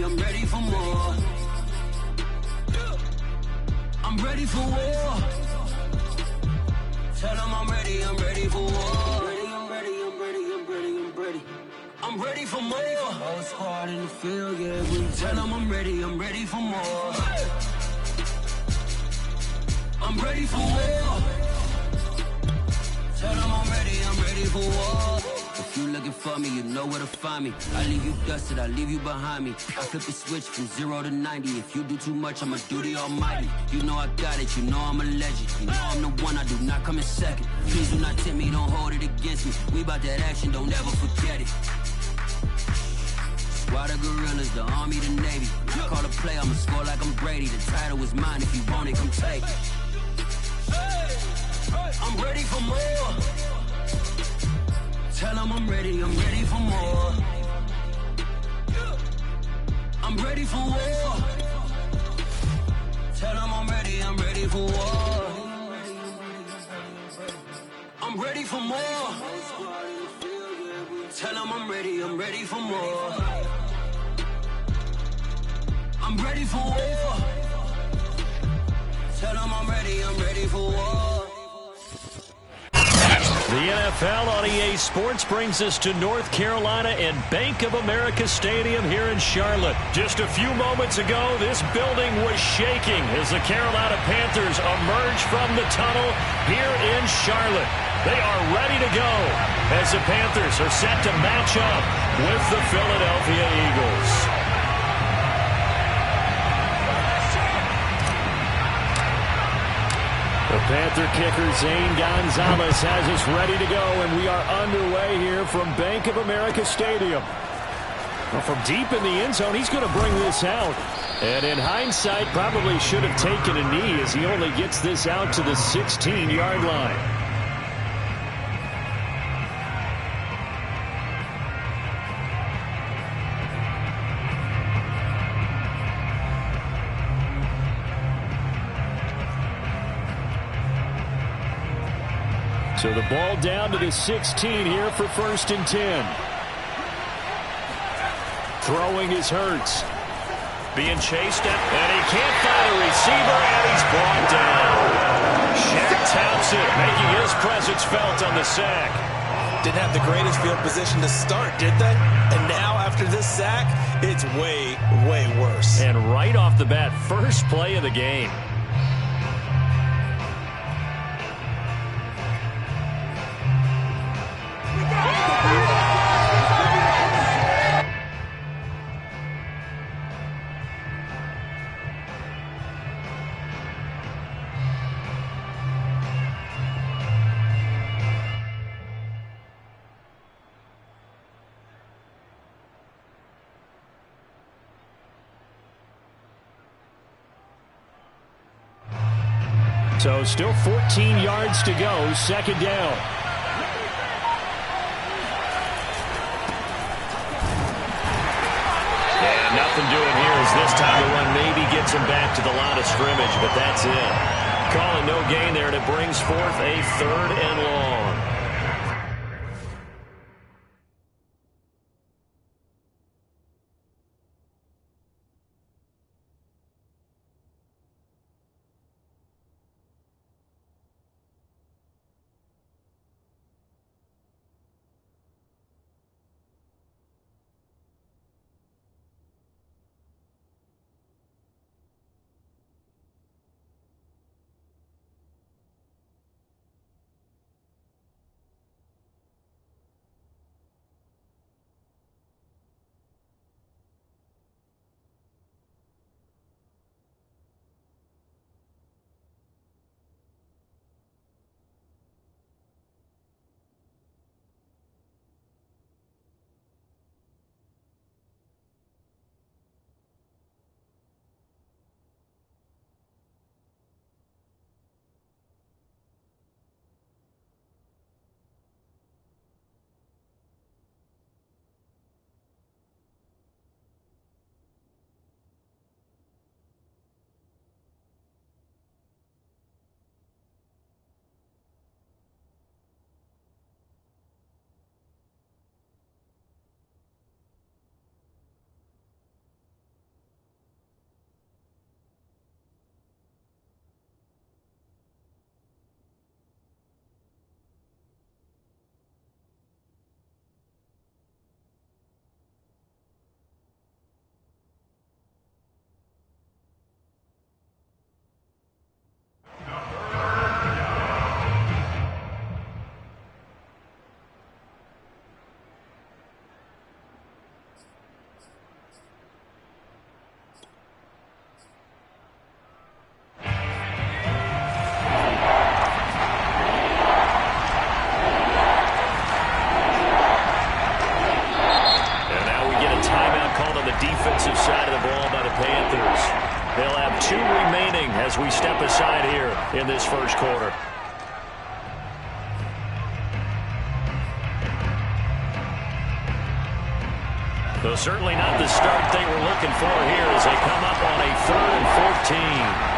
I'm ready for more. I'm ready for war. Tell them I'm ready for war. I'm ready for more. Whole squad in the field, yeah, we tell them I'm ready for more. I'm ready for war. Tell them I'm ready for war. If you looking for me, you know where to find me. I leave you dusted, I leave you behind me. I flip the switch from 0 to 90. If you do too much, I'ma do the almighty. You know I got it, you know I'm a legend. You know I'm the one, I do not come in second. Please do not tempt me, don't hold it against me. We about that action, don't ever forget it. Squad of gorillas, the army, the navy. When I call a play, I'ma score like I'm Brady. The title is mine, if you want it, come take it. I'm ready for more. Tell them I'm ready for more. I'm ready for war. Tell them I'm ready for war. I'm ready for more. Tell them I'm ready for more. I'm ready for war. Tell them I'm ready for war. The NFL on EA Sports brings us to North Carolina and Bank of America Stadium here in Charlotte. Just a few moments ago, this building was shaking as the Carolina Panthers emerge from the tunnel here in Charlotte. They are ready to go as the Panthers are set to match up with the Philadelphia Eagles. The Panther kicker, Zane Gonzalez, has us ready to go, and we are underway here from Bank of America Stadium. Well, from deep in the end zone, he's going to bring this out. And in hindsight, probably should have taken a knee as he only gets this out to the 16-yard line. So the ball down to the 16 here for 1st and 10. Throwing is Hurts. Being chased at, and he can't find a receiver, and he's brought down. Shaq Thompson making his presence felt on the sack. Didn't have the greatest field position to start, did they? And now after this sack, it's way, way worse. And right off the bat, first play of the game. So still 14 yards to go, 2nd down. Yeah, nothing doing here as this time the run maybe gets him back to the line of scrimmage, but that's it. Calling no gain there, and it brings forth a 3rd and long. Panthers. They'll have 2 remaining as we step aside here in this first quarter. So certainly not the start they were looking for here as they come up on a 3rd and 14.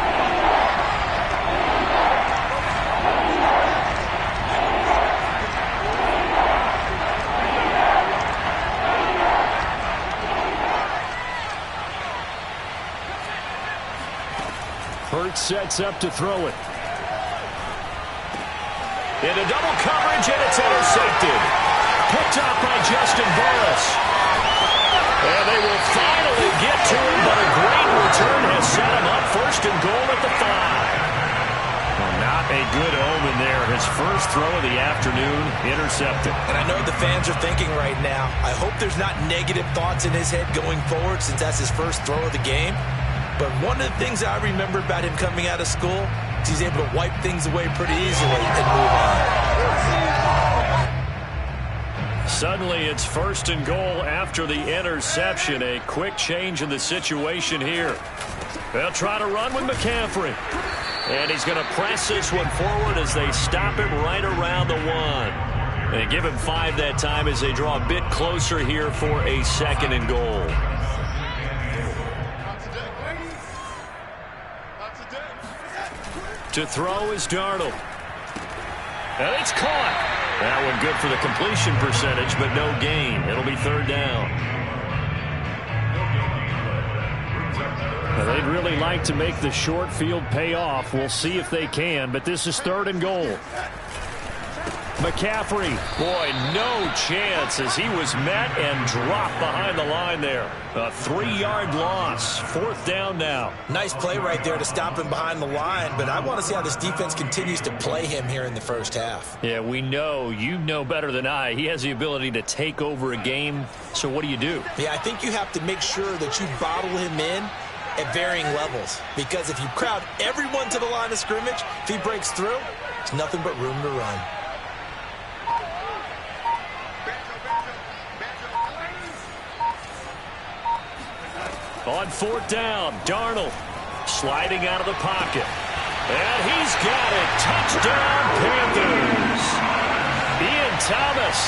Hurts sets up to throw it. Into double coverage, and it's intercepted. Picked up by Justin Burris. And they will finally get to him, but a great return has set him up 1st and goal at the 5. Well, not a good omen there. His first throw of the afternoon intercepted. And I know the fans are thinking right now, I hope there's not negative thoughts in his head going forward since that's his first throw of the game. But one of the things I remember about him coming out of school is he's able to wipe things away pretty easily and move on. Suddenly it's 1st and goal after the interception. A quick change in the situation here. They'll try to run with McCaffrey. And he's going to press this one forward as they stop him right around the 1. And give him 5 that time as they draw a bit closer here for a 2nd and goal. To throw is Darnold. And it's caught. That one good for the completion percentage, but no gain. It'll be 3rd down. Well, they'd really like to make the short field pay off. We'll see if they can, but this is 3rd and goal. McCaffrey, boy, no chance as he was met and dropped behind the line there. A 3-yard loss. 4th down now. Nice play right there to stop him behind the line, but I want to see how this defense continues to play him here in the first half. Yeah, we know. You know better than I. He has the ability to take over a game, so what do you do? Yeah, I think you have to make sure that you bottle him in at varying levels, because if you crowd everyone to the line of scrimmage, if he breaks through, there's nothing but room to run. On 4th down, Darnold sliding out of the pocket. And he's got it. Touchdown, Panthers. Ian Thomas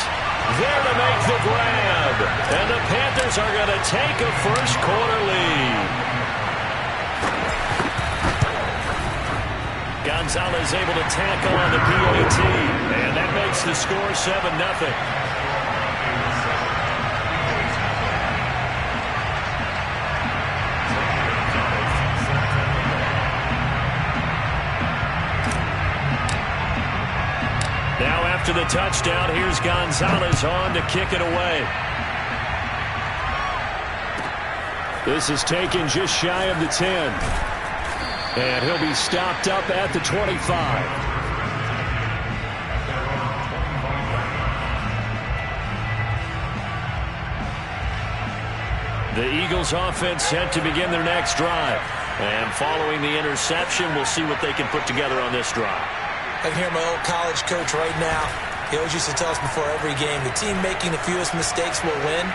there to make the grab. And the Panthers are going to take a first quarter lead. Gonzalez able to tackle on the PAT. And that makes the score 7-0. Now after the touchdown, here's Gonzalez on to kick it away. This is taken just shy of the 10. And he'll be stopped up at the 25. The Eagles offense set to begin their next drive. And following the interception, we'll see what they can put together on this drive. I can hear my old college coach right now. He always used to tell us before every game, the team making the fewest mistakes will win.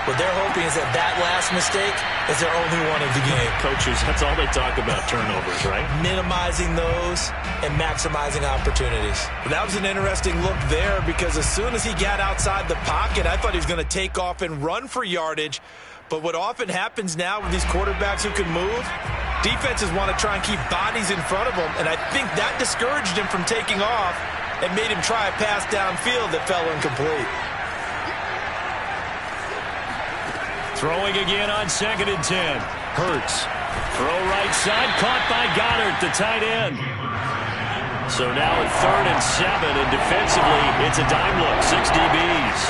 What they're hoping is that that last mistake is their only one of the game. Coaches, that's all they talk about, turnovers, right? Minimizing those and maximizing opportunities. But that was an interesting look there because as soon as he got outside the pocket, I thought he was going to take off and run for yardage. But what often happens now with these quarterbacks who can move, defenses want to try and keep bodies in front of them, and I think that discouraged him from taking off and made him try a pass downfield that fell incomplete. Throwing again on 2nd and 10. Hurts. Throw right side, caught by Goddard, the tight end. So now at 3rd and 7, and defensively, it's a dime look, 6 DBs.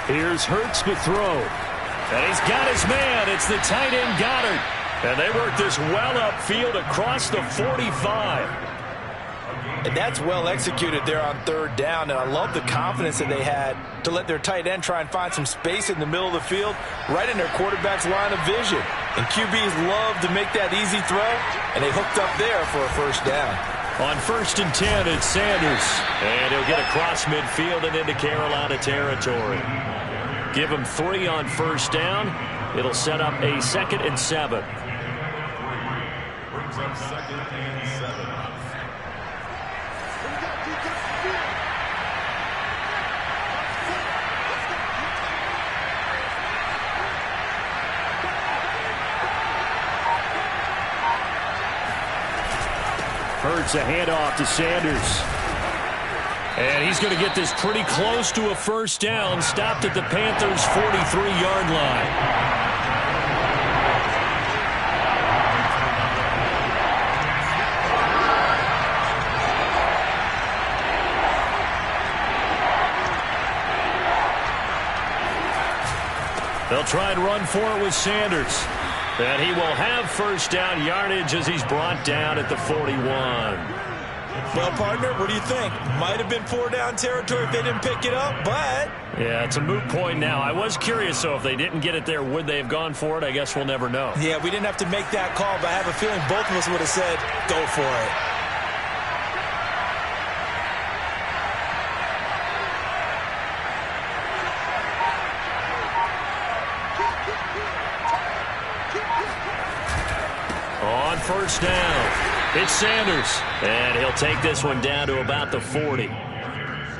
Here's Hurts to throw. And he's got his man. It's the tight end Goddard. And they work this well upfield across the 45. And that's well executed there on third down. And I love the confidence that they had to let their tight end try and find some space in the middle of the field, right in their quarterback's line of vision. And QBs love to make that easy throw, and they hooked up there for a first down. On 1st and 10, it's Sanders. And he'll get across midfield and into Carolina territory. Give him 3 on first down. It'll set up a 2nd and 7. Brings up 2nd and 7. Hurts a handoff to Sanders. And he's going to get this pretty close to a first down. Stopped at the Panthers' 43-yard line. They'll try and run for it with Sanders. And he will have first down yardage as he's brought down at the 41. Well, partner, what do you think? Might have been 4-down territory if they didn't pick it up, but... Yeah, it's a moot point now. I was curious, so if they didn't get it there, would they have gone for it? I guess we'll never know. Yeah, we didn't have to make that call, but I have a feeling both of us would have said, go for it. On first down, it's Sanders. And he'll take this one down to about the 40.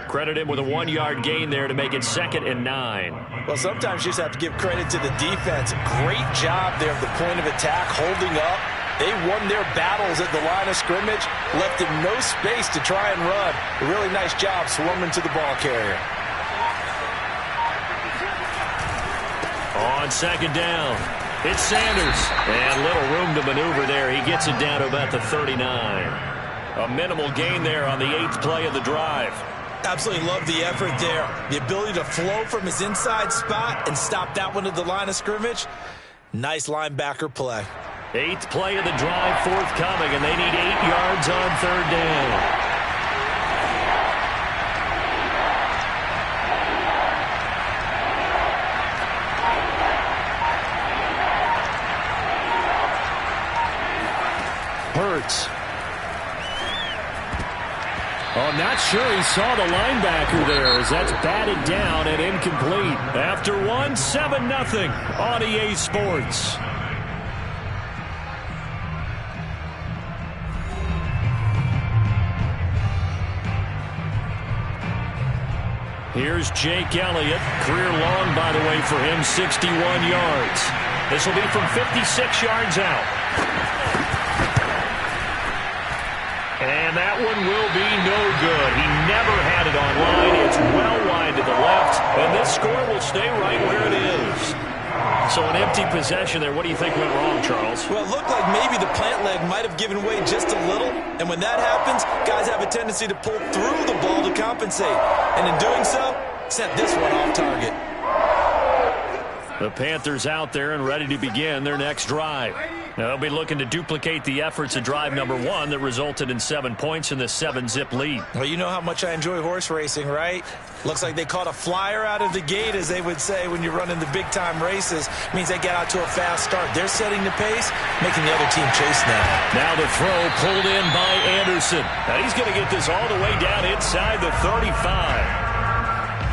Credit him with a 1-yard gain there to make it 2nd and 9. Well, sometimes you just have to give credit to the defense. Great job there at the point of attack, holding up. They won their battles at the line of scrimmage, left him no space to try and run. A really nice job swarming to the ball carrier. On 2nd down, it's Sanders. And little room to maneuver there. He gets it down to about the 39. A minimal gain there on the 8th play of the drive. Absolutely love the effort there. The ability to flow from his inside spot and stop that one at the line of scrimmage. Nice linebacker play. 8th play of the drive forthcoming, and they need 8 yards on 3rd down. Hurts. Oh, not sure he saw the linebacker there as that's batted down and incomplete. After one, 7-0 on EA Sports. Here's Jake Elliott. Career long, by the way, for him, 61 yards. This will be from 56 yards out. And that one will be no good. He never had it on line. It's well wide to the left. And this score will stay right where it is. So an empty possession there. What do you think went wrong, Charles? Well, it looked like maybe the plant leg might have given way just a little. And when that happens, guys have a tendency to pull through the ball to compensate. And in doing so, sent this one off target. The Panthers out there and ready to begin their next drive. Now, they'll be looking to duplicate the efforts of drive number 1 that resulted in 7 points in the 7-zip lead. Well, you know how much I enjoy horse racing, right? Looks like they caught a flyer out of the gate, as they would say when you're running the big-time races. Means they get out to a fast start. They're setting the pace, making the other team chase them. Now the throw pulled in by Anderson. Now he's going to get this all the way down inside the 35.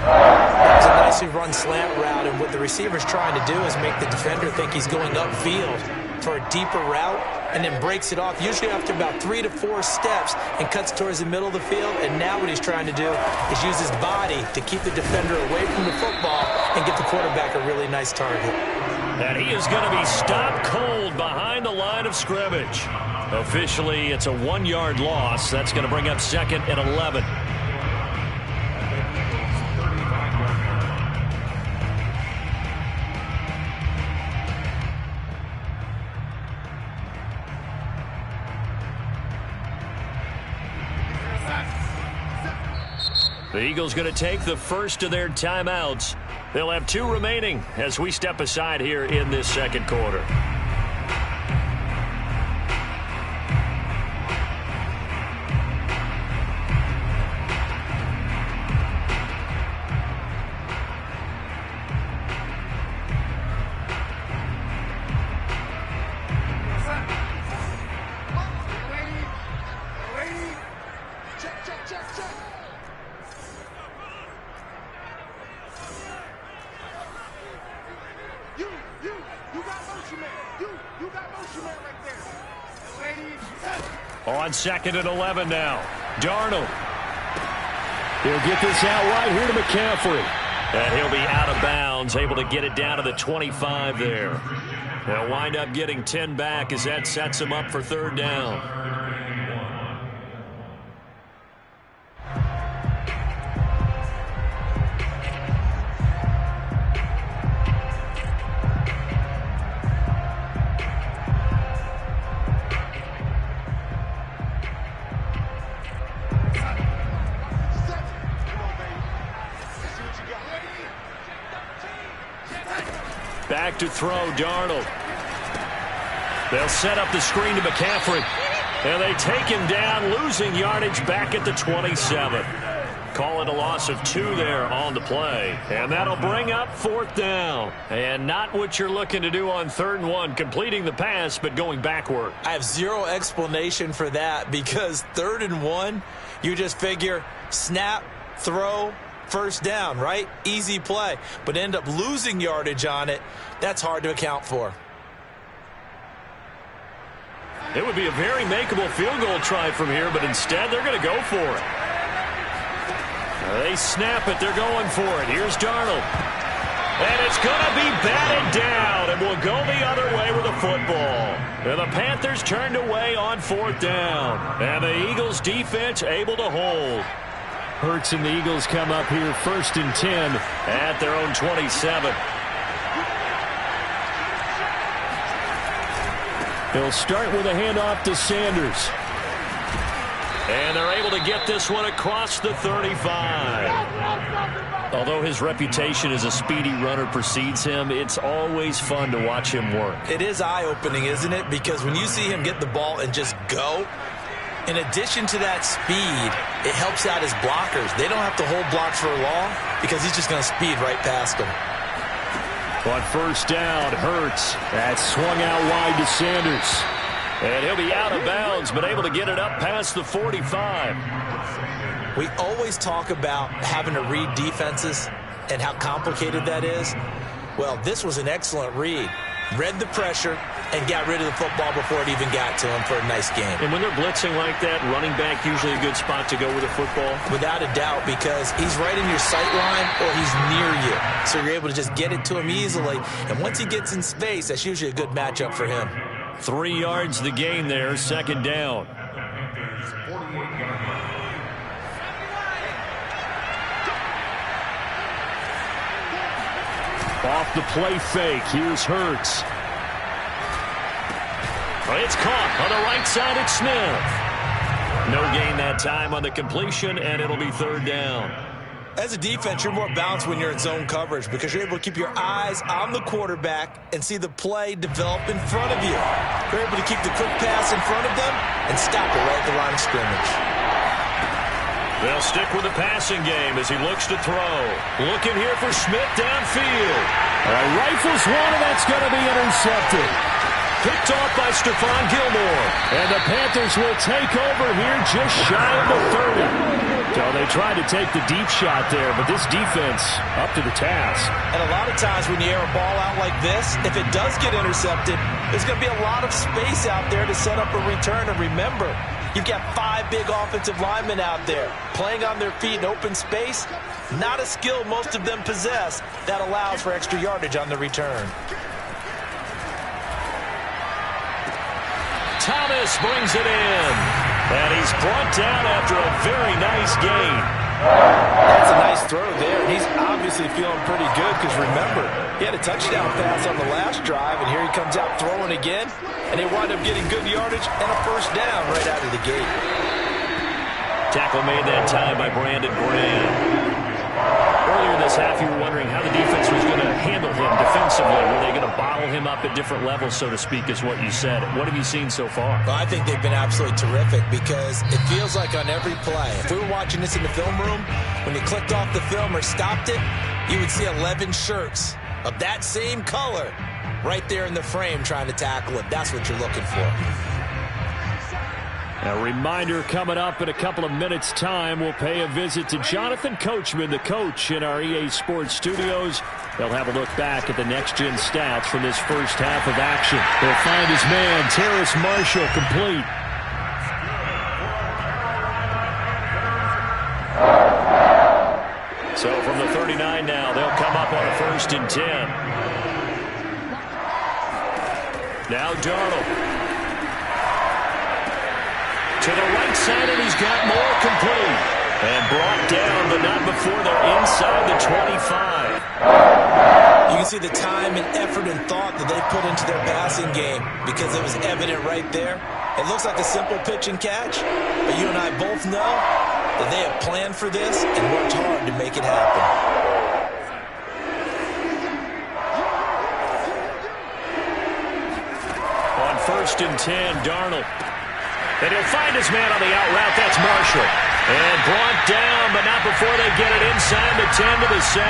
That was a nicely run slant route, and what the receiver's trying to do is make the defender think he's going upfield for a deeper route, and then breaks it off, usually after about 3 to 4 steps, and cuts towards the middle of the field. And now what he's trying to do is use his body to keep the defender away from the football and get the quarterback a really nice target. And he is going to be stopped cold behind the line of scrimmage. Officially, it's a 1-yard loss. That's going to bring up 2nd and 11. The Eagles going to take the first of their timeouts. They'll have 2 remaining as we step aside here in this second quarter. You got motion man right there. Ladies. On 2nd and 11 now. Darnold. He'll get this out right here to McCaffrey. And he'll be out of bounds, able to get it down to the 25 there. They'll wind up getting 10 back as that sets him up for 3rd down. Back to throw, Darnold. They'll set up the screen to McCaffrey. And they take him down, losing yardage back at the 27. Call it a loss of 2 there on the play. And that'll bring up 4th down. And not what you're looking to do on 3rd and 1, completing the pass, but going backward. I have zero explanation for that because 3rd and 1, you just figure snap, throw, 1st down, right? Easy play. But end up losing yardage on it. That's hard to account for. It would be a very makeable field goal try from here, but instead they're going to go for it. They snap it. They're going for it. Here's Darnold. And it's going to be batted down, and will go the other way with a football. And the Panthers turned away on 4th down. And the Eagles defense able to hold. Hurts and the Eagles come up here 1st and 10 at their own 27. They'll start with a handoff to Sanders. And they're able to get this one across the 35. Although his reputation as a speedy runner precedes him, it's always fun to watch him work. It is eye-opening, isn't it? Because when you see him get the ball and just go, in addition to that speed, it helps out his blockers. They don't have to hold blocks for long because he's just going to speed right past them. On 1st down, Hurts. That swung out wide to Sanders. And he'll be out of bounds, but able to get it up past the 45. We always talk about having to read defenses and how complicated that is. Well, this was an excellent read. Read the pressure and got rid of the football before it even got to him for a nice game. And when they're blitzing like that, running back usually a good spot to go with the football? Without a doubt, because he's right in your sight line or he's near you. So you're able to just get it to him easily. And once he gets in space, that's usually a good matchup for him. 3 yards the gain there, 2nd down. Off the play fake, here's Hurts. It's caught on the right side, it's Smith. No gain that time on the completion, and it'll be 3rd down. As a defense, you're more balanced when you're in zone coverage because you're able to keep your eyes on the quarterback and see the play develop in front of you. You're able to keep the quick pass in front of them and stop it right at the line of scrimmage. They'll stick with the passing game as he looks to throw. Looking here for Smith downfield. Rifles one, and that's going to be intercepted. Picked off by Stephon Gilmore. And the Panthers will take over here just shy of the 30. So they tried to take the deep shot there, but this defense up to the task. And a lot of times when you air a ball out like this, if it does get intercepted, there's going to be a lot of space out there to set up a return. And remember, you've got 5 big offensive linemen out there playing on their feet in open space. Not a skill most of them possess that allows for extra yardage on the return. Thomas brings it in. And he's brought down after a very nice gain. That's a nice throw there. And he's obviously feeling pretty good because remember, he had a touchdown pass on the last drive, and here he comes out throwing again. And they wind up getting good yardage and a 1st down right out of the gate. Tackle made that time by Brandon Graham. Earlier in this half, you were wondering how the defense was going to handle him defensively. Were they going to bottle him up at different levels, so to speak, is what you said. What have you seen so far? Well, I think they've been absolutely terrific because it feels like on every play, if we were watching this in the film room, when you clicked off the film or stopped it, you would see 11 shirts of that same color right there in the frame trying to tackle it. That's what you're looking for. A reminder coming up in a couple of minutes' time. We'll pay a visit to Jonathan Coachman, the coach in our EA Sports studios. They'll have a look back at the next-gen stats from this first half of action. They'll find his man, Terrace Marshall, complete. So from the 39 now, they'll come up on a 1st and 10. Now Darnold. To the right side, and he's got more, complete. And brought down, but not before they're inside the 25. You can see the time and effort and thought that they put into their passing game because it was evident right there. It looks like a simple pitch and catch, but you and I both know that they have planned for this and worked hard to make it happen. On 1st and 10, Darnold. And he'll find his man on the out route. That's Marshall. And brought down, but not before they get it inside the 10 to the 7.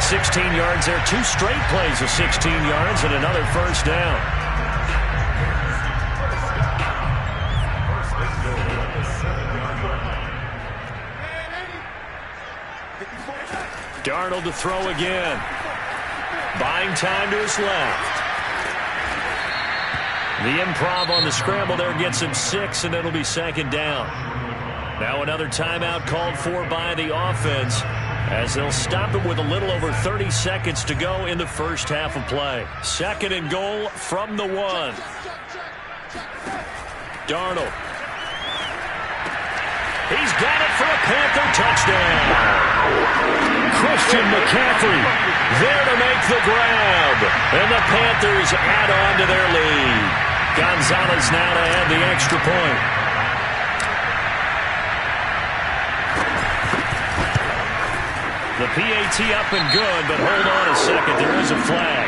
16 yards there. 2 straight plays of 16 yards and another 1st down. Darnold to throw again. Buying time to his left. The improv on the scramble there gets him 6, and it'll be 2nd down. Now another timeout called for by the offense as they'll stop it with a little over 30 seconds to go in the first half of play. 2nd and goal from the 1. Darnold. He's got it for a Panther touchdown. Christian McCaffrey there to make the grab. And the Panthers add on to their lead. Gonzalez now to add the extra point. The PAT up and good, but hold on a second. There is a flag.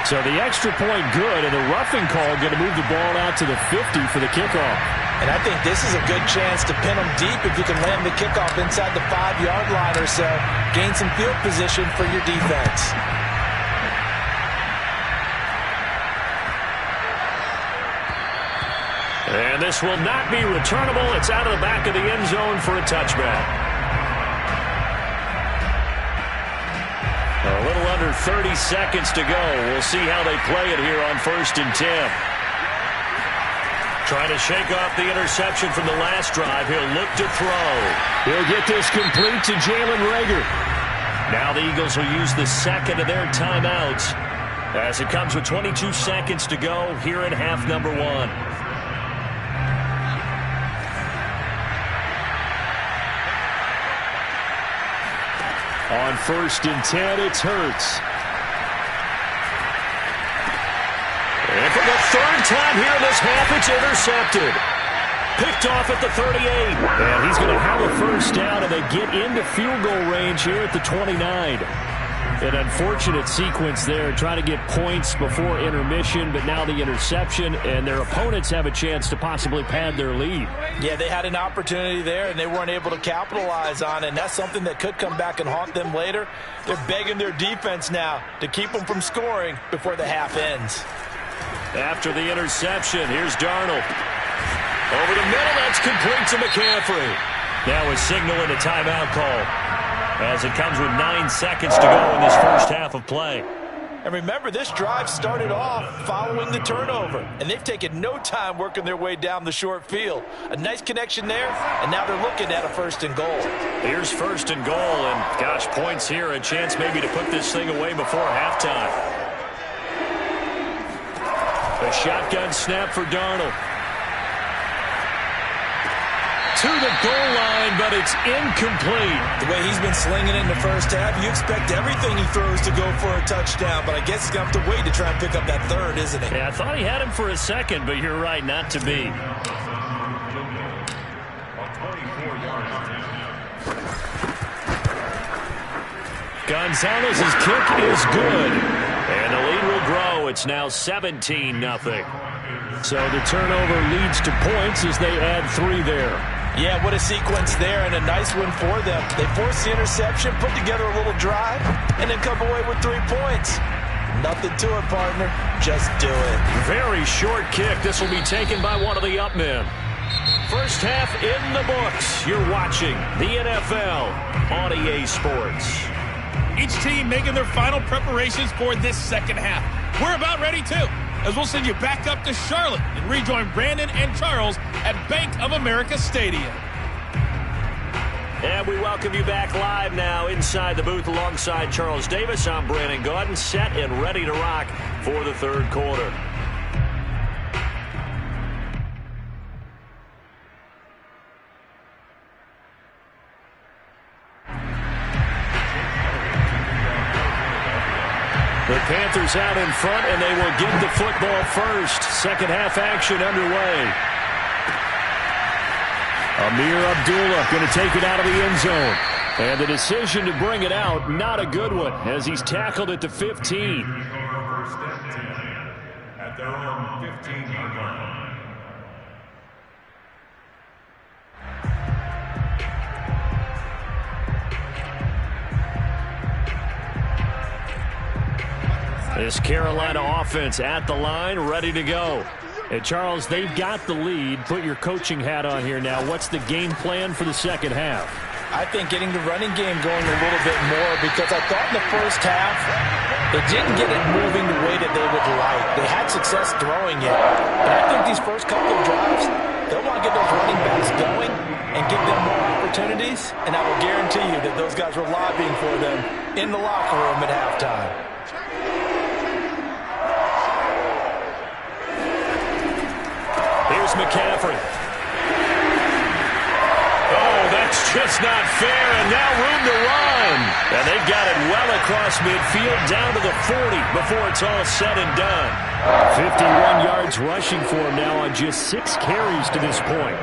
So the extra point good, and the roughing call going to move the ball out to the 50 for the kickoff. And I think this is a good chance to pin them deep if you can land the kickoff inside the 5-yard line or so. Gain some field position for your defense. And this will not be returnable. It's out of the back of the end zone for a touchback. A little under 30 seconds to go. We'll see how they play it here on 1st and 10. Trying to shake off the interception from the last drive. He'll look to throw. He'll get this complete to Jalen Reagor. Now the Eagles will use the 2nd of their timeouts as it comes with 22 seconds to go here in half number 1. On 1st and 10, it's Hurts. And for the 3rd time here in this half, it's intercepted. Picked off at the 38. And he's going to have a 1st down, and they get into field goal range here at the 29. An unfortunate sequence there, trying to get points before intermission, but now the interception, and their opponents have a chance to possibly pad their lead. Yeah, they had an opportunity there, and they weren't able to capitalize on it, and that's something that could come back and haunt them later. They're begging their defense now to keep them from scoring before the half ends. After the interception, here's Darnold. Over the middle, that's complete to McCaffrey. Now a signal and a timeout call as it comes with 9 seconds to go in this first half of play. And remember, this drive started off following the turnover, and they've taken no time working their way down the short field. A nice connection there, and now they're looking at a 1st and goal. Here's 1st and goal, and gosh, points here, a chance maybe to put this thing away before halftime. A shotgun snap for Darnold. To the goal line, but it's incomplete. The way he's been slinging it in the first half, you expect everything he throws to go for a touchdown, but I guess he's going to have to wait to try and pick up that 3rd, isn't he? Yeah, I thought he had him for a second, but you're right, not to be. Gonzalez's kick is good, and the lead will grow. It's now 17-0. So the turnover leads to points as they add 3 there. Yeah, what a sequence there, and a nice one for them. They force the interception, put together a little drive, and then come away with 3 points. Nothing to it, partner. Just do it. Very short kick. This will be taken by one of the up men. First half in the books. You're watching the NFL on EA Sports. Each team making their final preparations for this second half. We're about ready too, as we'll send you back up to Charlotte and rejoin Brandon and Charles at Bank of America Stadium. And we welcome you back live now inside the booth alongside Charles Davis. I'm Brandon Gaudin, set and ready to rock for the third quarter. The Panthers out in front, and they will get the football first. Second half action underway. Amir Abdullah going to take it out of the end zone. And the decision to bring it out, not a good one, as he's tackled at the 15. At their own 15-yard line. This Carolina offense at the line, ready to go. And Charles, they've got the lead. Put your coaching hat on here now. What's the game plan for the second half? I think getting the running game going a little bit more, because I thought in the first half they didn't get it moving the way that they would like. They had success throwing it. But I think these first couple of drives, they'll want to get those running backs going and give them more opportunities. And I will guarantee you that those guys were lobbying for them in the locker room at halftime. Here's McCaffrey. Oh, that's just not fair, and now room to run. And they've got it well across midfield, down to the 40 before it's all said and done. 51 yards rushing for him now on just 6 carries to this point.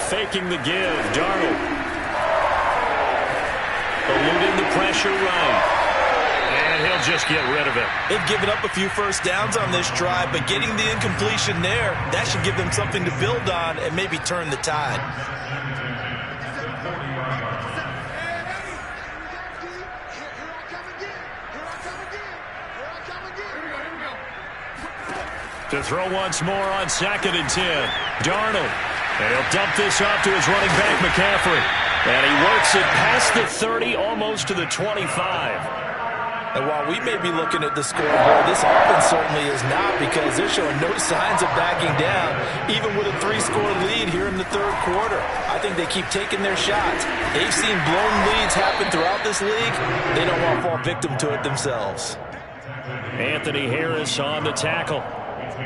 Faking the give, Darnold. Eluding the pressure right. And he'll just get rid of it. They've given up a few first downs on this drive, but getting the incompletion there, that should give them something to build on and maybe turn the tide. To throw once more on 2nd and 10. Darnold. And he'll dump this off to his running back, McCaffrey. And he works it past the 30, almost to the 25. And while we may be looking at the scoreboard, this offense certainly is not, because they're showing no signs of backing down, even with a 3-score lead here in the third quarter. I think they keep taking their shots. They've seen blown leads happen throughout this league. They don't want to fall victim to it themselves. Anthony Harris on the tackle.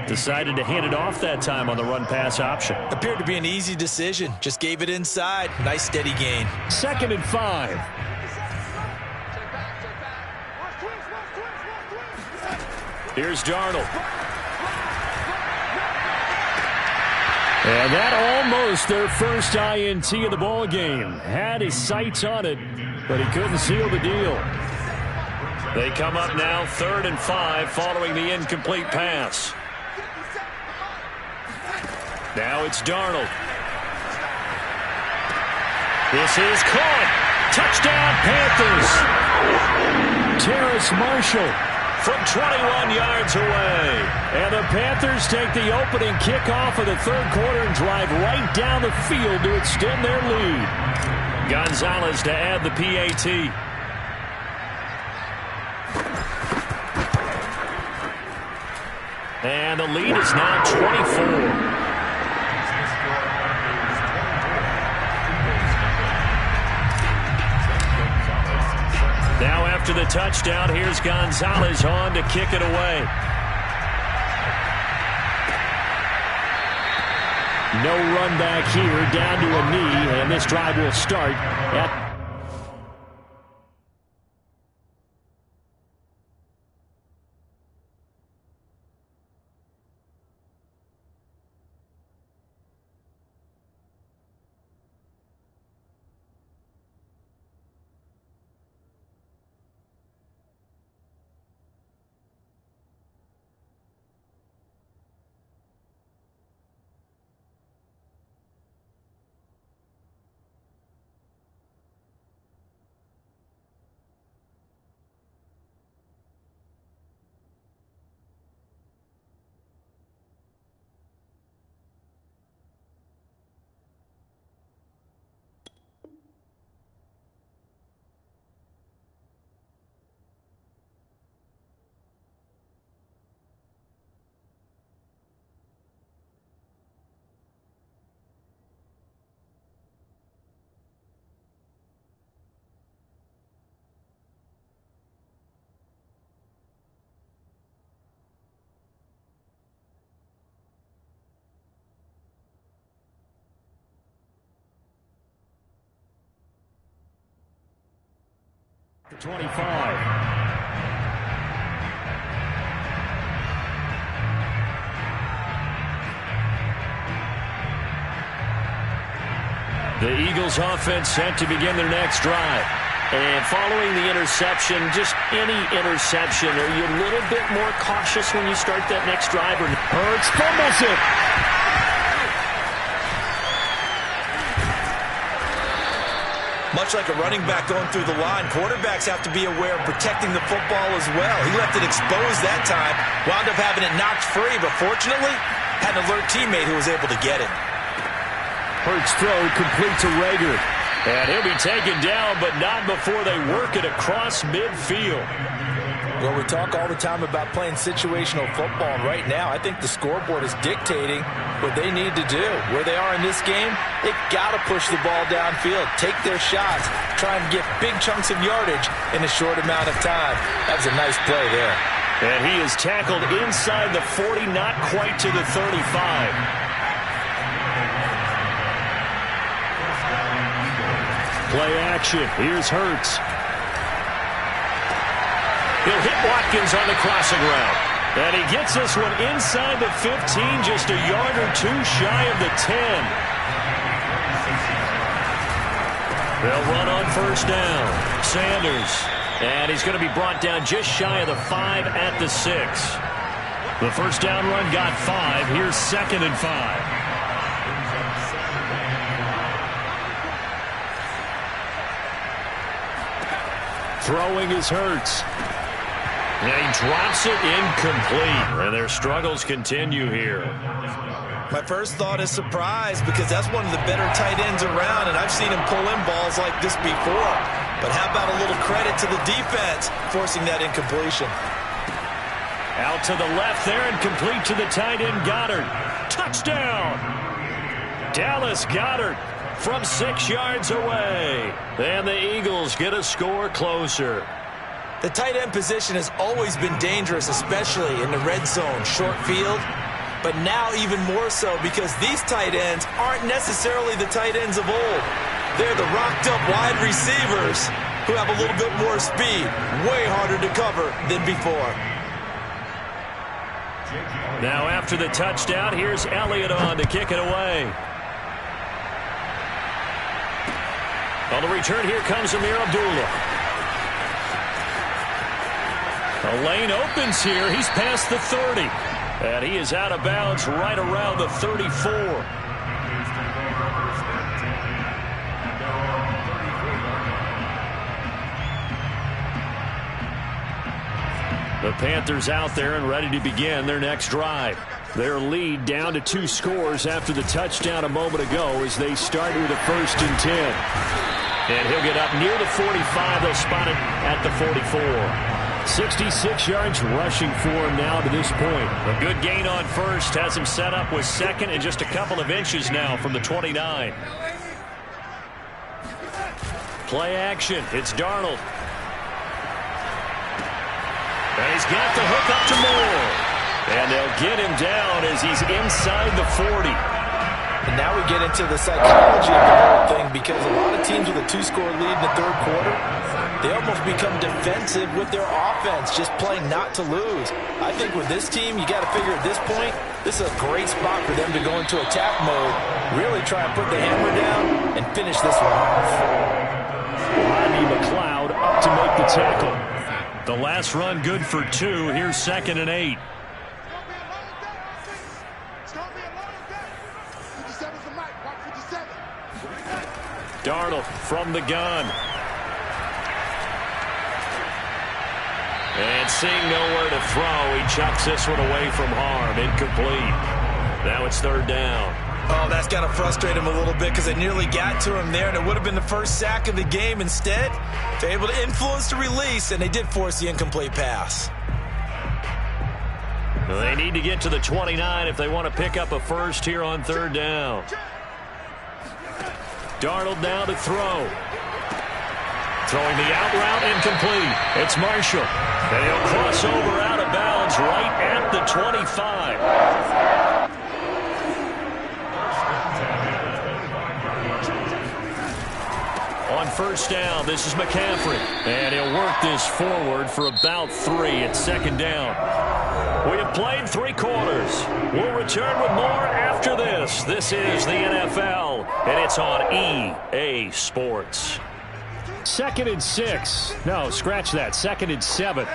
Decided to hand it off that time on the run-pass option. Appeared to be an easy decision. Just gave it inside. Nice steady gain. 2nd and 5. Here's Darnold. And that almost their first INT of the ball game. Had his sights on it, but he couldn't seal the deal. They come up now 3rd and 5 following the incomplete pass. Now it's Darnold. This is caught. Touchdown, Panthers. Terrace Marshall from 21 yards away. And the Panthers take the opening kickoff of the third quarter and drive right down the field to extend their lead. Gonzalez to add the PAT. And the lead is now 24. Now after the touchdown, here's Gonzalez on to kick it away. No run back here, down to a knee, and this drive will start at 25. The Eagles offense set to begin their next drive. And following the interception, just any interception, are you a little bit more cautious when you start that next drive? Or Hurts fumbles it. Much like a running back going through the line, quarterbacks have to be aware of protecting the football as well. He left it exposed that time, wound up having it knocked free, but fortunately, had an alert teammate who was able to get it. Hurts throw complete to Rager. And he'll be taken down, but not before they work it across midfield. Well, we talk all the time about playing situational football, and right now I think the scoreboard is dictating what they need to do. Where they are in this game, they've got to push the ball downfield, take their shots, try and get big chunks of yardage in a short amount of time. That was a nice play there. And he is tackled inside the 40, not quite to the 35. Play action. Here's Hurts. He'll hit Watkins on the crossing route. And he gets this one inside the 15, just a yard or two shy of the 10. They'll run on first down. Sanders. And he's going to be brought down just shy of the 5 at the 6. The first down run got 5. Here's 2nd and 5. Throwing is Hurts. And he drops it incomplete. And their struggles continue here. My first thought is surprise because that's one of the better tight ends around, and I've seen him pull in balls like this before. But how about a little credit to the defense forcing that incompletion? Out to the left there and complete to the tight end Goddard. Touchdown! Dallas Goddard from 6 yards away. And the Eagles get a score closer. The tight end position has always been dangerous, especially in the red zone, short field. But now even more so because these tight ends aren't necessarily the tight ends of old. They're the rocked-up wide receivers who have a little bit more speed, way harder to cover than before. Now after the touchdown, here's Elliott on to kick it away. On the return, here comes Amir Abdullah. A lane opens here. He's past the 30. And he is out of bounds right around the 34. The Panthers out there and ready to begin their next drive. Their lead down to 2 scores after the touchdown a moment ago as they start with a 1st and 10. And he'll get up near the 45. They'll spot it at the 44. 66 yards rushing for him now to this point. A good gain on first has him set up with 2nd and just a couple of inches now from the 29. Play action. It's Darnold. And he's got the hook up to Moore. And they'll get him down as he's inside the 40. And now we get into the psychology of the whole thing because a lot of teams with a 2-score lead in the 3rd quarter, they almost become defensive with their offense, just playing not to lose. I think with this team, you got to figure at this point, this is a great spot for them to go into attack mode, really try and put the hammer down and finish this one off. Rodney McLeod up to make the tackle. The last run good for 2. Here's 2nd and 8. Darnold from the gun. And seeing nowhere to throw, he chucks this one away from harm. Incomplete. Now it's 3rd down. Oh, that's got to frustrate him a little bit because they nearly got to him there, and it would have been the first sack of the game. Instead, they're able to influence the release, and they did force the incomplete pass. Well, they need to get to the 29 if they want to pick up a first here on 3rd down. Darnold now to throw. Throwing the out route incomplete. It's Marshall. And he'll cross over out of bounds right at the 25. On first down, this is McCaffrey. And he'll work this forward for about 3 at second down. We have played 3 quarters. We'll return with more after this. This is the NFL, and it's on EA Sports. 2nd and 6. No, scratch that. 2nd and 7.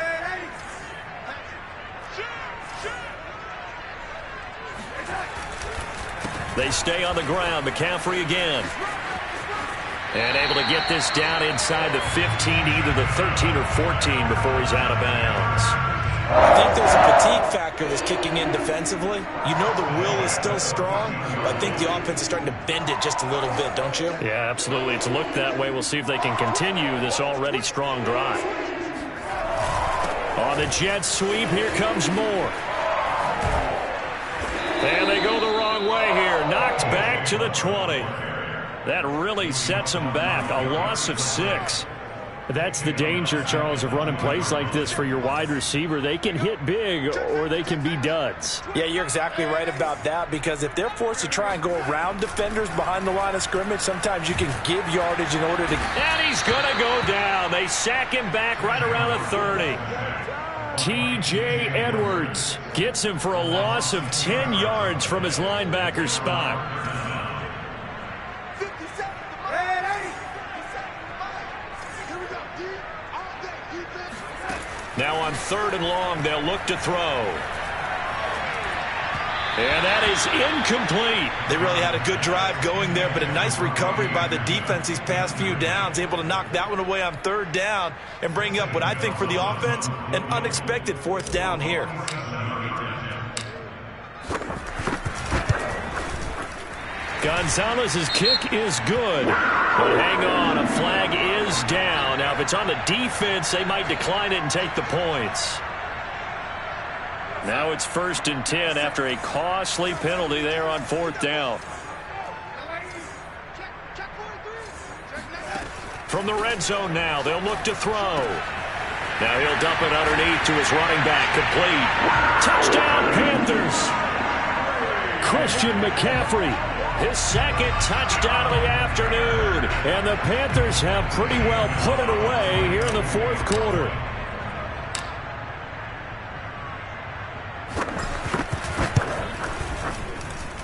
They stay on the ground. McCaffrey again. And able to get this down inside the 15, either the 13 or 14 before he's out of bounds. I think there's a fatigue factor that's kicking in defensively. You know the will is still strong, but I think the offense is starting to bend it just a little bit, don't you? Yeah, absolutely. It's looked that way. We'll see if they can continue this already strong drive. On the jet sweep, here comes Moore. And they go the wrong way here. Knocked back to the 20. That really sets them back. A loss of 6. That's the danger, Charles, of running plays like this for your wide receiver. They can hit big or they can be duds. Yeah, you're exactly right about that, because if they're forced to try and go around defenders behind the line of scrimmage, sometimes you can give yardage in order to... And he's going to go down. They sack him back right around the 30. T.J. Edwards gets him for a loss of 10 yards from his linebacker spot. Now on 3rd and long, they'll look to throw. And that is incomplete. They really had a good drive going there, but a nice recovery by the defense these past few downs, able to knock that one away on 3rd down and bring up what I think for the offense, an unexpected 4th down here. Gonzalez's kick is good. But hang on, a flag is down. Now, if it's on the defense, they might decline it and take the points. Now it's 1st and 10 after a costly penalty there on 4th down. From the red zone now, they'll look to throw. Now he'll dump it underneath to his running back, complete. Touchdown, Panthers. Christian McCaffrey. His 2nd touchdown of the afternoon. And the Panthers have pretty well put it away here in the 4th quarter.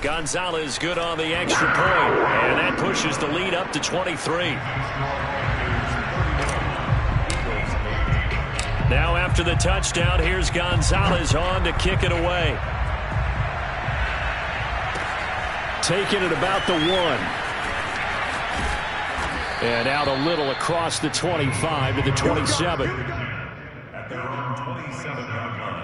Gonzalez good on the extra point. And that pushes the lead up to 23. Now after the touchdown, here's Gonzalez on to kick it away. Taking it about the 1. And out a little across the 25 to the 27. At their own 27-yard line.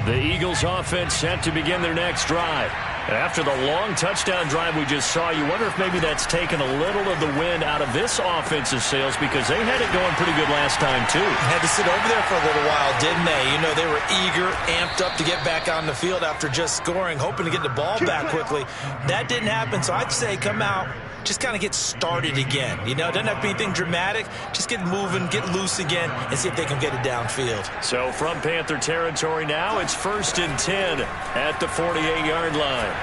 The Eagles offense set to begin their next drive. And after the long touchdown drive we just saw, you wonder if maybe that's taken a little of the wind out of this offensive sails, because they had it going pretty good last time, too. Had to sit over there for a little while, didn't they? You know, they were eager, amped up to get back on the field after just scoring, hoping to get the ball back quickly. That didn't happen, so I'd say come out, just kind of get started again. You know, it doesn't have to be anything dramatic. Just get moving, get loose again, and see if they can get it downfield. So from Panther territory now, it's 1st and 10 at the 48-yard line.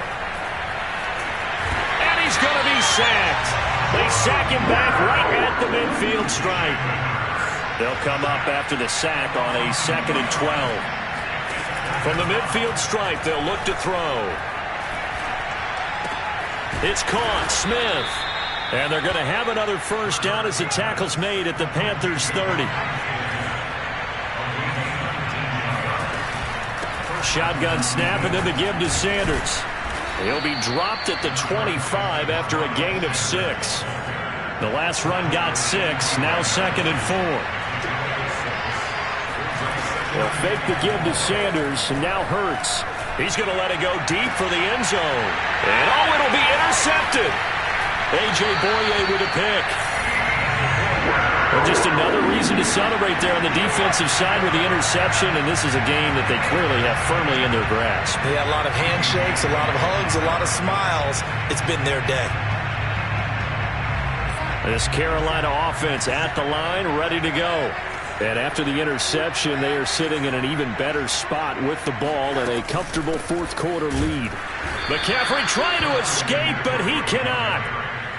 And he's going to be sacked. They sack him back right at the midfield stripe. They'll come up after the sack on a 2nd and 12. From the midfield stripe, they'll look to throw. It's caught, Smith. And they're going to have another 1st down as the tackle's made at the Panthers' 30. Shotgun snap, and then the give to Sanders. He'll be dropped at the 25 after a gain of 6. The last run got 6, now 2nd and 4. They'll fake the give to Sanders, and now Hurts. He's going to let it go deep for the end zone. And it'll be intercepted. A.J. Boye with a pick. Well, just another reason to celebrate there on the defensive side with the interception, and this is a game that they clearly have firmly in their grasp. They had a lot of handshakes, a lot of hugs, a lot of smiles. It's been their day. This Carolina offense at the line, ready to go. And after the interception, they are sitting in an even better spot with the ball and a comfortable fourth-quarter lead. McCaffrey trying to escape, but he cannot.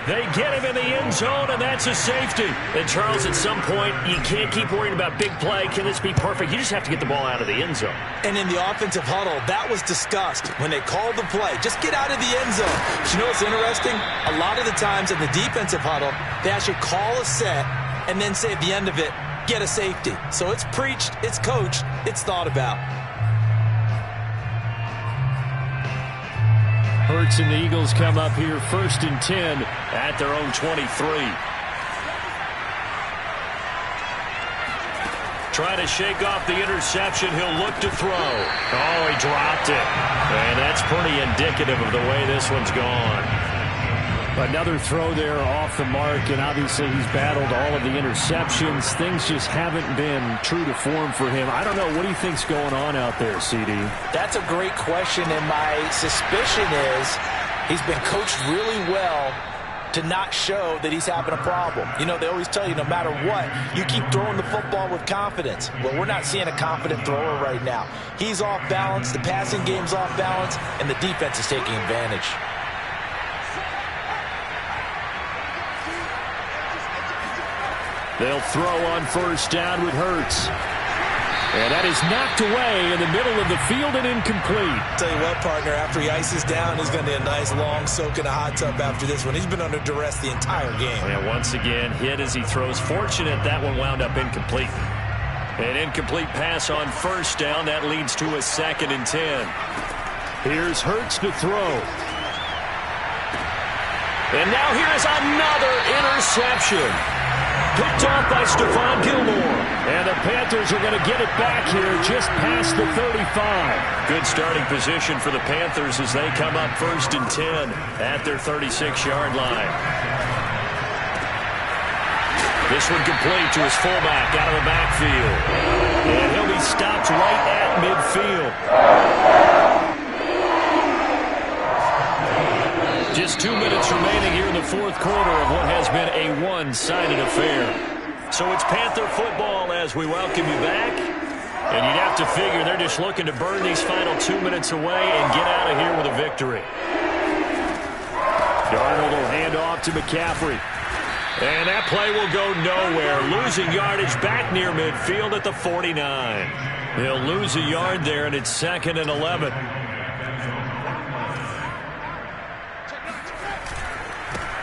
They get him in the end zone, and that's a safety. And, Charles, at some point, you can't keep worrying about big play. Can this be perfect? You just have to get the ball out of the end zone. And in the offensive huddle, that was discussed when they called the play. Just get out of the end zone. But you know what's interesting? A lot of the times in the defensive huddle, they actually call a set and then say at the end of it, get a safety. So it's preached, it's coached, it's thought about. Hurts and the Eagles come up here 1st and 10 at their own 23. Trying to shake off the interception. He'll look to throw. Oh, he dropped it. And that's pretty indicative of the way this one's gone. Another throw there off the mark, and obviously he's battled all of the interceptions. Things just haven't been true to form for him. I don't know. What do you think's going on out there, CD? That's a great question, and my suspicion is he's been coached really well to not show that he's having a problem. You know, they always tell you no matter what, you keep throwing the football with confidence. Well, we're not seeing a confident thrower right now. He's off balance, the passing game's off balance, and the defense is taking advantage. They'll throw on 1st down with Hurts. And that is knocked away in the middle of the field and incomplete. Tell you what, partner, after he ices down, he's going to need a nice long soak in a hot tub after this one. He's been under duress the entire game. And once again, hit as he throws. Fortunate that one wound up incomplete. An incomplete pass on 1st down. That leads to a 2nd and 10. Here's Hurts to throw. And now here is another interception. Picked off by Stephon Gilmore. And the Panthers are going to get it back here just past the 35. Good starting position for the Panthers as they come up 1st and 10 at their 36-yard line. This one complete to his fullback out of the backfield. And he'll be stopped right at midfield. Just 2 minutes remaining here in the fourth quarter of what has been a one-sided affair. So it's Panther football as we welcome you back. And you'd have to figure they're just looking to burn these final 2 minutes away and get out of here with a victory. Darnold will hand off to McCaffrey. And that play will go nowhere. Losing yardage back near midfield at the 49. He'll lose a yard there, and it's 2nd and 11.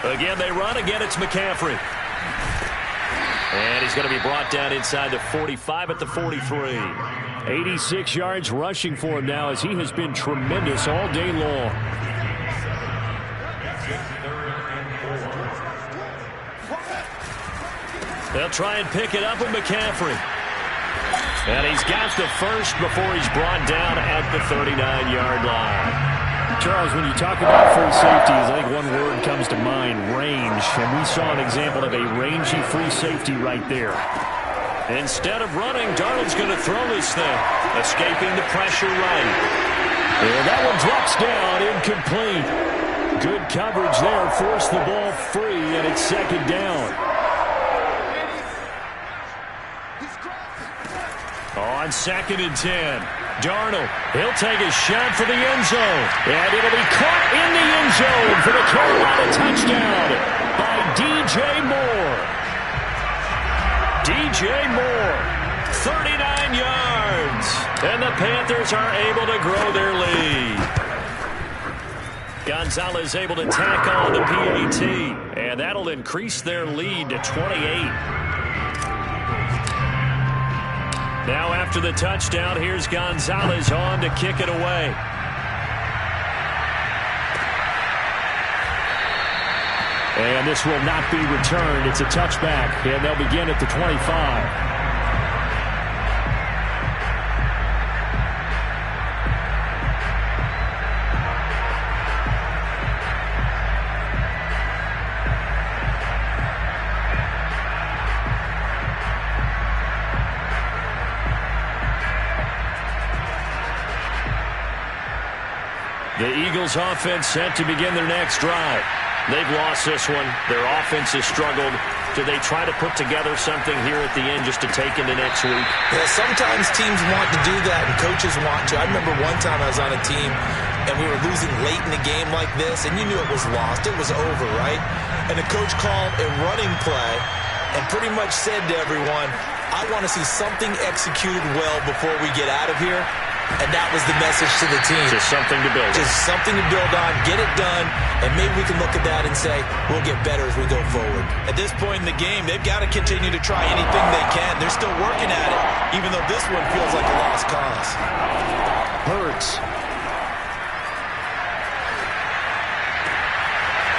Again, they run. Again, it's McCaffrey. And he's going to be brought down inside the 45 at the 43. 86 yards rushing for him now as he has been tremendous all day long. They'll try and pick it up with McCaffrey. And he's got the first before he's brought down at the 39-yard line. Charles, when you talk about free safeties, I think one word comes to mind, range. And we saw an example of a rangy free safety right there. Instead of running, Darnold's going to throw this thing, escaping the pressure right. And that one drops down, incomplete. Good coverage there, forced the ball free, and it's 2nd down. On 2nd and 10. Darnold, he'll take a shot for the end zone. And it'll be caught in the end zone for the Carolina touchdown by D.J. Moore. D.J. Moore, 39 yards. And the Panthers are able to grow their lead. Gonzalez able to tack on the PAT. And that'll increase their lead to 28. Now after the touchdown, here's Gonzalez on to kick it away. And this will not be returned. It's a touchback, and they'll begin at the 25. The Eagles offense set to begin their next drive. They've lost this one. Their offense has struggled. Do they try to put together something here at the end just to take into next week? Yeah, sometimes teams want to do that, and coaches want to. I remember one time I was on a team, and we were losing late in a game like this, and you knew it was lost. It was over, right? And the coach called a running play and pretty much said to everyone, I want to see something executed well before we get out of here. And that was the message to the team. Just something to build on. Just something to build on, get it done, and maybe we can look at that and say, we'll get better as we go forward. At this point in the game, they've got to continue to try anything they can. They're still working at it, even though this one feels like a lost cause. Hurts.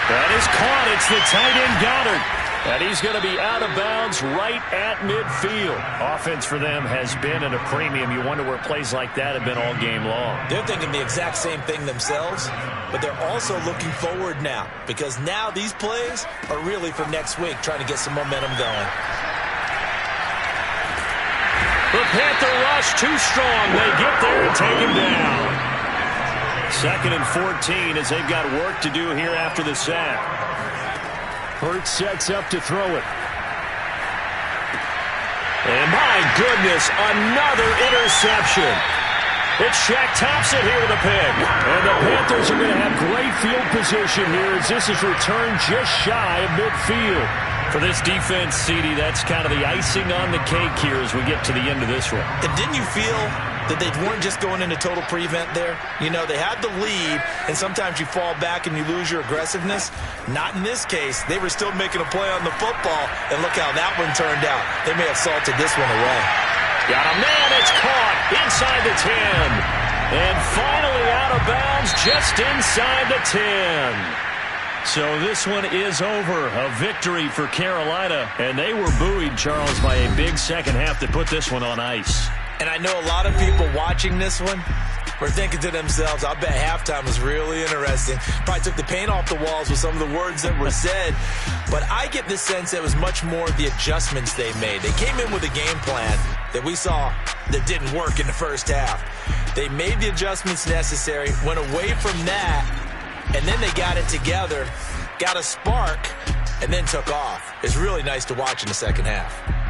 That is caught. It's the tight end Goddard. And he's going to be out of bounds right at midfield. Offense for them has been at a premium. You wonder where plays like that have been all game long. They're thinking the exact same thing themselves, but they're also looking forward now, because now these plays are really for next week, trying to get some momentum going. The Panther rush too strong. They get there and take him down. 2nd and 14 as they've got work to do here after the sack. Hurts sets up to throw it. And my goodness, another interception. It's Shaq Thompson here with a pick. And the Panthers are going to have great field position here as this is returned just shy of midfield. For this defense, CD, that's kind of the icing on the cake here as we get to the end of this one. And didn't you feel that they weren't just going into total prevent there? You know, they had the lead, and sometimes you fall back and you lose your aggressiveness. Not in this case. They were still making a play on the football, and look how that one turned out. They may have salted this one away. Got a man, it's caught inside the 10. And finally out of bounds just inside the 10. So this one is over. A victory for Carolina. And they were buoyed, Charles, by a big second half to put this one on ice. And I know a lot of people watching this one were thinking to themselves, I bet halftime was really interesting. Probably took the paint off the walls with some of the words that were said. But I get the sense that it was much more the adjustments they made. They came in with a game plan that we saw that didn't work in the first half. They made the adjustments necessary, went away from that, and then they got it together, got a spark, and then took off. It's really nice to watch in the second half.